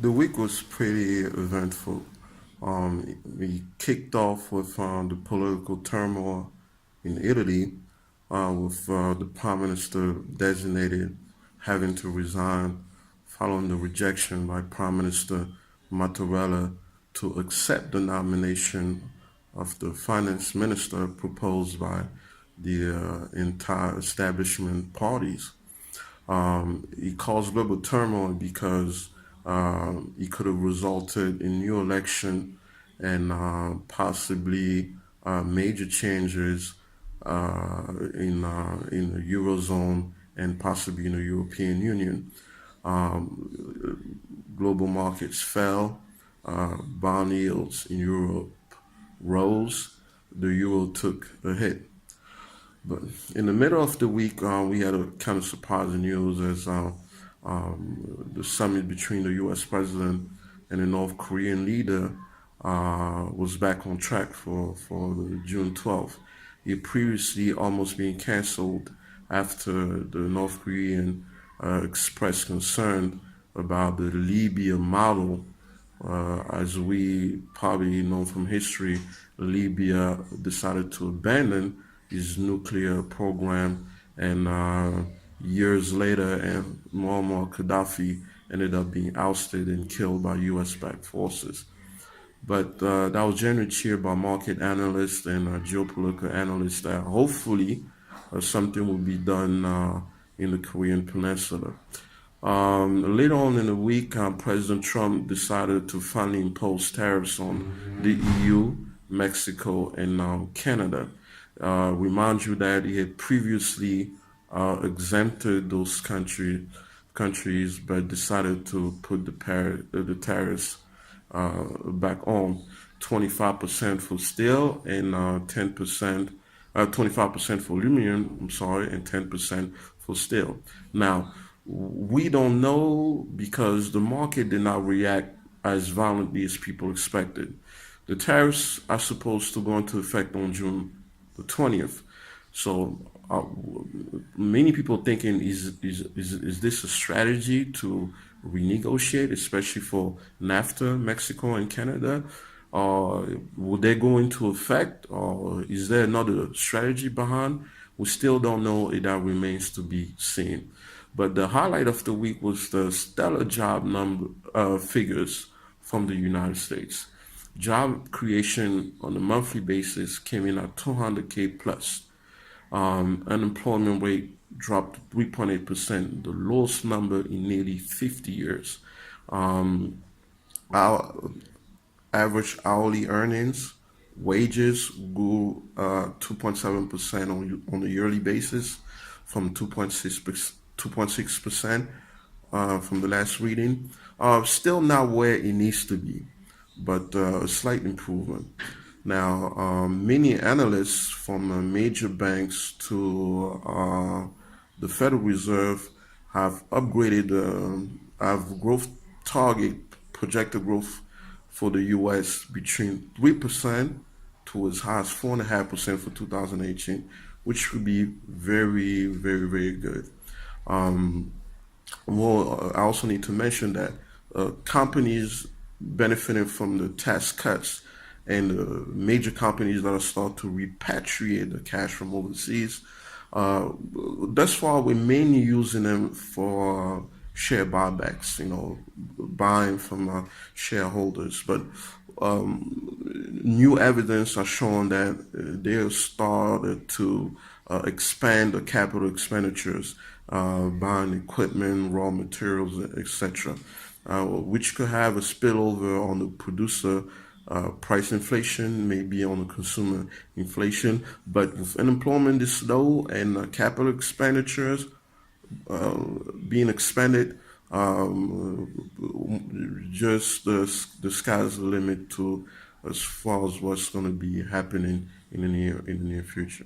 The week was pretty eventful. We kicked off with the political turmoil in Italy, with the prime minister designated having to resign following the rejection by Prime Minister Mattarella to accept the nomination of the finance minister proposed by the entire establishment parties. It caused global turmoil because it could have resulted in new election and possibly major changes in the eurozone and possibly in the European Union. Global markets fell, bond yields in Europe rose, the euro took a hit. But in the middle of the week, we had a kind of surprising news as the summit between the U.S. president and the North Korean leader was back on track for the June 12th. It previously almost been canceled after the North Korean expressed concern about the Libya model. As we probably know from history, Libya decided to abandon his nuclear program, and years later, and Muammar Gaddafi ended up being ousted and killed by U.S.-backed forces. But that was generally cheered by market analysts and geopolitical analysts that hopefully something will be done in the Korean Peninsula. Later on in the week, President Trump decided to finally impose tariffs on the EU, Mexico, and Canada. Remind you that he had previously exempted those countries, but decided to put the tariffs back on 25% for steel and 25% for aluminum, and 10% for steel. Now, we don't know because the market did not react as violently as people expected. The tariffs are supposed to go into effect on June the 20th. So many people thinking, is this a strategy to renegotiate, especially for NAFTA, Mexico, and Canada? Will they go into effect, or is there another strategy behind? We still don't know. That remains to be seen. But the highlight of the week was the stellar job figures from the United States. Job creation on a monthly basis came in at 200K plus. Unemployment rate dropped to 3.8%, the lowest number in nearly 50 years. Our average hourly earnings, wages grew 2.7% on a yearly basis from 2.6% from the last reading. Still not where it needs to be, but a slight improvement. Now, many analysts from major banks to the Federal Reserve have upgraded have growth target projected growth for the U.S. between 3% to as high as 4.5% for 2018, which would be very, very, very good. Well, I also need to mention that companies benefiting from the tax cuts and major companies that are starting to repatriate the cash from overseas, thus far we're mainly using them for share buybacks, buying from shareholders. But new evidence are showing that they have started to expand the capital expenditures, buying equipment, raw materials, etc., which could have a spillover on the producer price inflation, maybe on the consumer inflation. But with unemployment this low and capital expenditures being expanded, just the sky's the limit to as far as what's going to be happening in the near future.